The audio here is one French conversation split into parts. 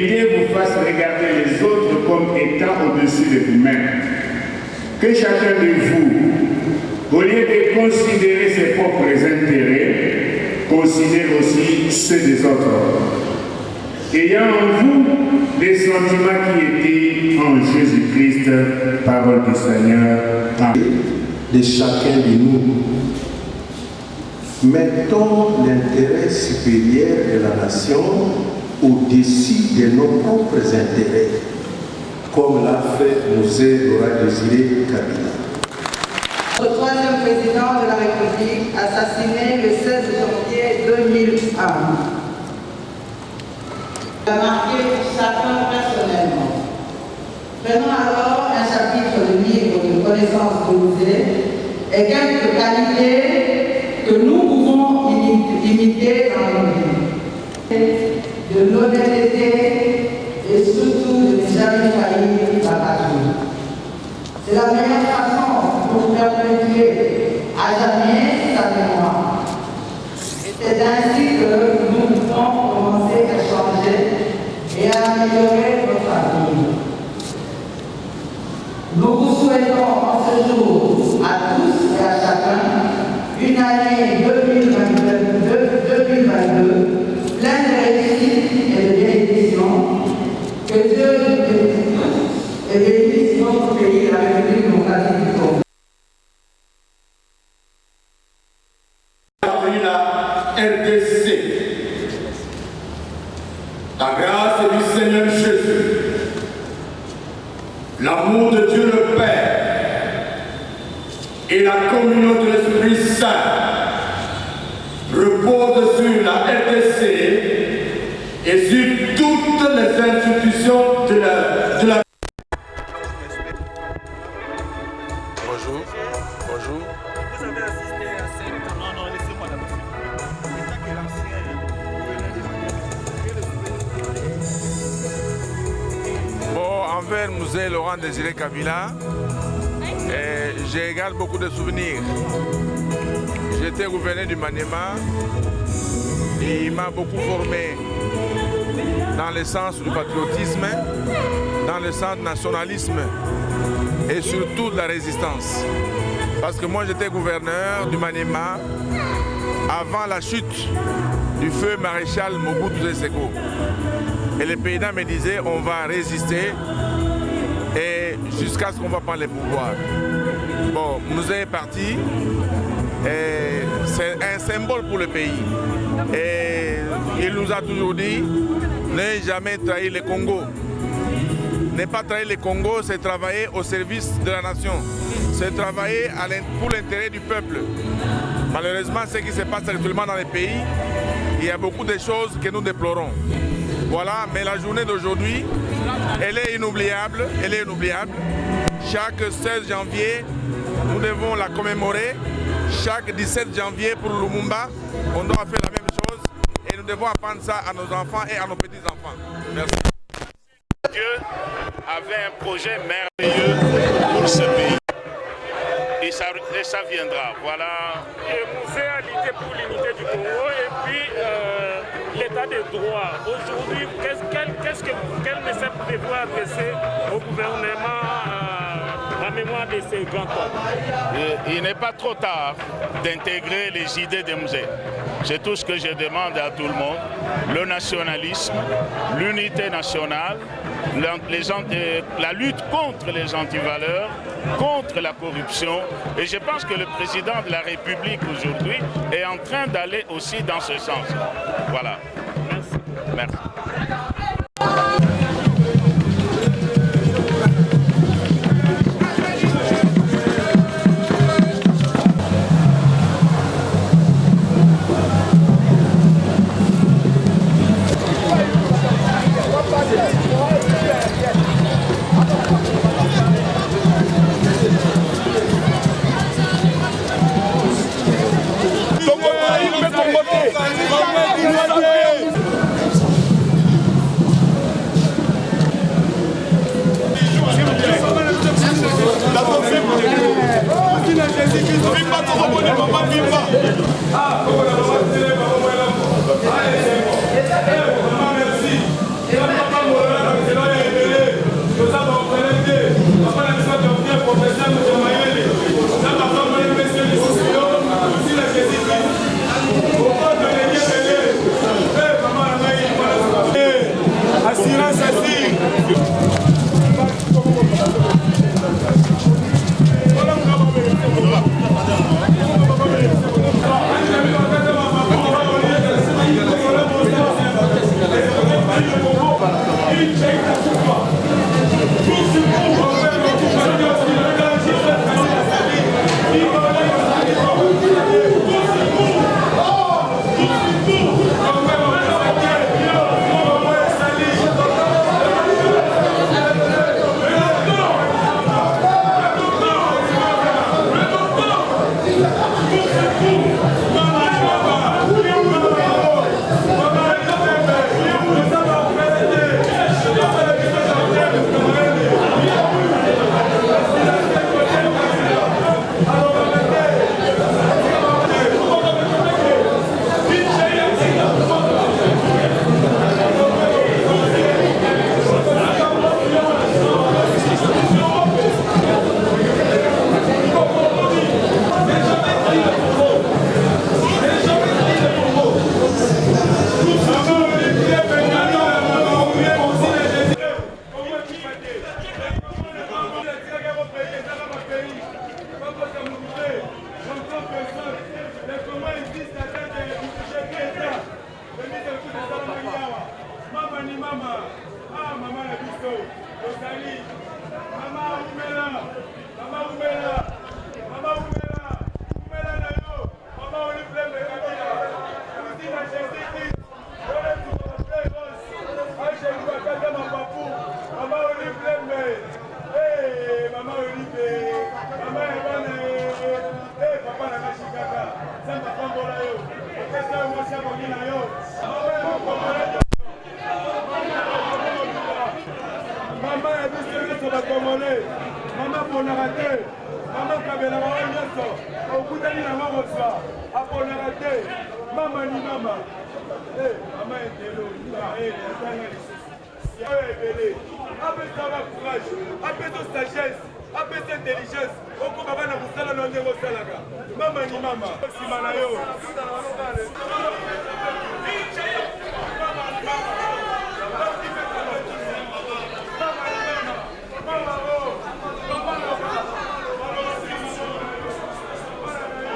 l'humilité vous fasse regarder les autres comme étant au-dessus de vous-même. Que chacun de vous, au lieu de considérer ses propres intérêts, considère aussi ceux des autres. Ayant en vous des sentiments qui étaient en Jésus-Christ, parole du Seigneur. Amen. De chacun de nous. Mettons l'intérêt supérieur de la nation au-dessus de nos propres intérêts, comme l'a fait Mosè Laurent Désiré Kabila. Le troisième président de la République, assassiné le 16 janvier 2001, a marqué chacun personnellement. Prenons alors un chapitre du livre de connaissances de Mosè et quelques qualités que nous pouvons imiter dans nos vies. De l'honnêteté et surtout de ne jamais faillir la patrie. C'est la meilleure façon pour perpétuer à jamais sa mémoire. C'est ainsi que nous pouvons commencer à changer et à améliorer notre avenir. Nous vous souhaitons en ce jour à tous et à chacun une année 2022 pleine de réussite et de bénédictions. Que Dieu nous bénisse tous et bénisse notre pays, la République démocratique du Congo. La RDC, la grâce du Seigneur Jésus, l'amour de Dieu le Père et la communion de l'Esprit Saint reposent sur la RDC et sur toutes les institutions de la... Bonjour. Bonjour. Vous avez assisté à cette... Non, laissez-moi là-bas. L'État que l'ancien gouverneur Bon, envers Mosè Laurent Désiré Kabila, j'ai également beaucoup de souvenirs. J'étais gouverneur du Maniema et il m'a beaucoup formé dans le sens du patriotisme, dans le sens du nationalisme et surtout de la résistance. Parce que moi j'étais gouverneur du Maniema avant la chute du feu maréchal Mobutu Sese Seko. Et les paysans me disaient on va résister et jusqu'à ce qu'on va prendre les pouvoirs. Bon, nous est parti. C'est un symbole pour le pays. Et il nous a toujours dit ne jamais trahir le Congo. Ne pas trahir le Congo, c'est travailler au service de la nation. C'est travailler pour l'intérêt du peuple. Malheureusement, ce qui se passe actuellement dans les pays, il y a beaucoup de choses que nous déplorons. Voilà, mais la journée d'aujourd'hui, elle est inoubliable. Elle est inoubliable. Chaque 16 janvier, nous devons la commémorer. Chaque 17 janvier pour Lumumba, on doit faire la même chose et nous devons apprendre ça à nos enfants et à nos petits-enfants. Merci. Dieu avait un projet merveilleux pour ce pays et ça viendra. Voilà. Et Mosè a lutté pour l'unité du Congo et puis l'état de droit. Aujourd'hui, quel message pouvez-vous adresser au gouvernement la mémoire de ces grands hommes? Il n'est pas trop tard d'intégrer les idées de Mosè. C'est tout ce que je demande à tout le monde. Le nationalisme, l'unité nationale, la lutte contre les antivaleurs, contre la corruption. Et je pense que le président de la République aujourd'hui est en train d'aller aussi dans ce sens. Voilà. Merci. Merci.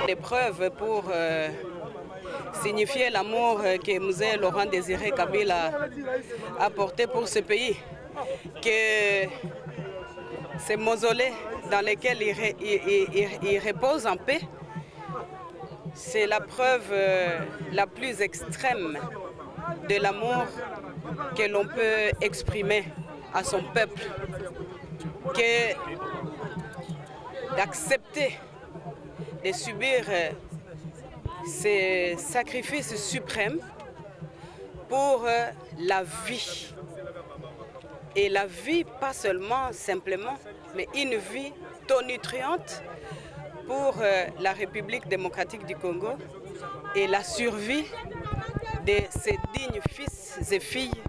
Des preuves pour signifier l'amour que Mzee Laurent Désiré Kabila a porté pour ce pays, que ces mausolées dans lesquels il repose en paix, c'est la preuve la plus extrême de l'amour que l'on peut exprimer à son peuple, que d'accepter de subir ces sacrifices suprêmes pour la vie. Et la vie, pas seulement, simplement, mais une vie tonitruante pour la République démocratique du Congo et la survie de ces dignes fils et filles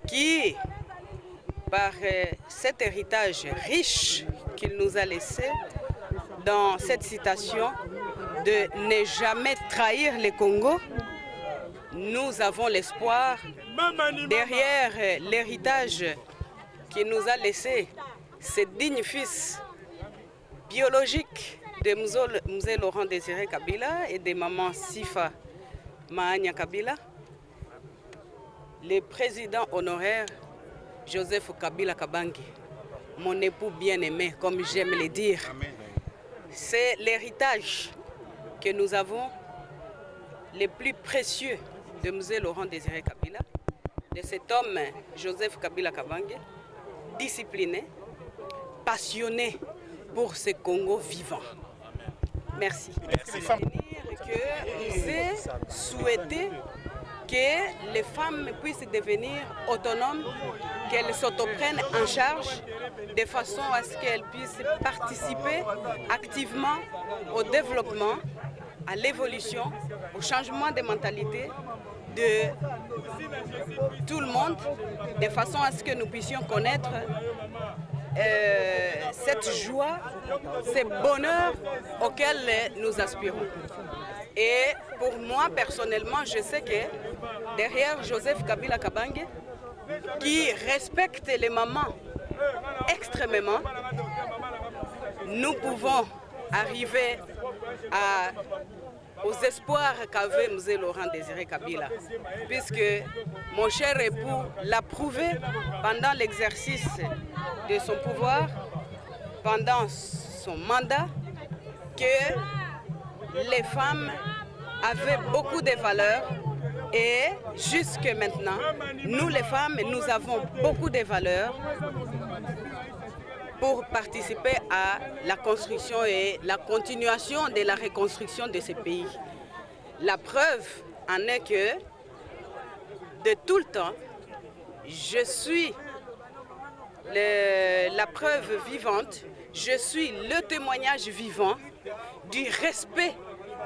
qui, par cet héritage riche qu'il nous a laissé, dans cette citation de ne jamais trahir le Congo, nous avons l'espoir, derrière l'héritage qu'il nous a laissé, ces dignes fils biologiques de Mzee Laurent Désiré Kabila et de maman Sifa Mahania Kabila, le président honoraire Joseph Kabila Kabange, mon époux bien-aimé, comme j'aime le dire. C'est l'héritage que nous avons le plus précieux de Mzee Laurent Désiré Kabila, de cet homme Joseph Kabila Kabange, discipliné, passionné pour ce Congo vivant. Merci. Merci. Que Mzee souhaitait que les femmes puissent devenir autonomes, qu'elles s'autoprennent en charge de façon à ce qu'elles puissent participer activement au développement, à l'évolution, au changement de mentalité de tout le monde, de façon à ce que nous puissions connaître cette joie, ce bonheur auquel nous aspirons. Et pour moi, personnellement, je sais que derrière Joseph Kabila Kabange, qui respecte les mamans extrêmement, nous pouvons arriver à aux espoirs qu'avait M. Laurent Désiré Kabila, puisque mon cher époux l'a prouvé pendant l'exercice de son pouvoir, pendant son mandat, que les femmes avaient beaucoup de valeurs et jusque maintenant, nous les femmes, nous avons beaucoup de valeurs pour participer à la construction et la continuation de la reconstruction de ce pays. La preuve en est que, de tout le temps, je suis la preuve vivante, je suis le témoignage vivant du respect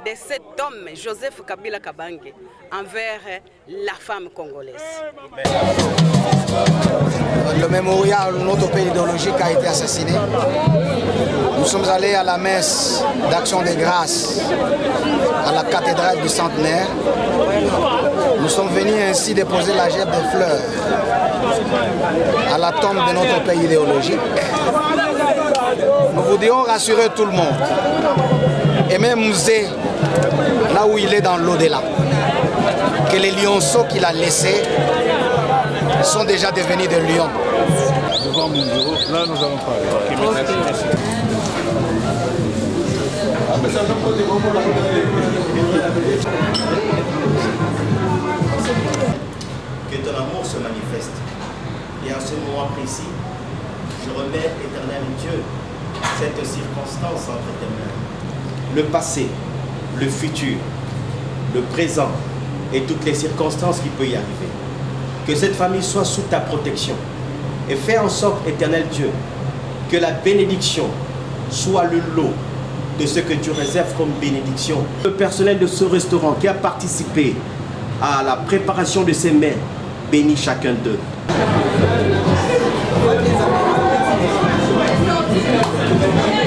de cet homme, Joseph Kabila Kabange, envers la femme congolaise. Le mémorial où notre pays idéologique a été assassiné. Nous sommes allés à la messe d'action de grâce à la cathédrale du Centenaire. Nous sommes venus ainsi déposer la gerbe de fleurs à la tombe de notre pays idéologique. Nous voudrions rassurer tout le monde, et même Mzé, là où il est dans l'au-delà, que les lionceaux qu'il a laissés sont déjà devenus des lions. Devant mon bureau, là nous allons parler. Que ton amour se manifeste. Et en ce moment précis, je remets, éternel Dieu, cette circonstance entre tes mains. Le passé, le futur, le présent et toutes les circonstances qui peuvent y arriver. Que cette famille soit sous ta protection. Et fais en sorte, éternel Dieu, que la bénédiction soit le lot de ce que tu réserves comme bénédiction. Le personnel de ce restaurant qui a participé à la préparation de ces mets, bénis chacun d'eux. Merci.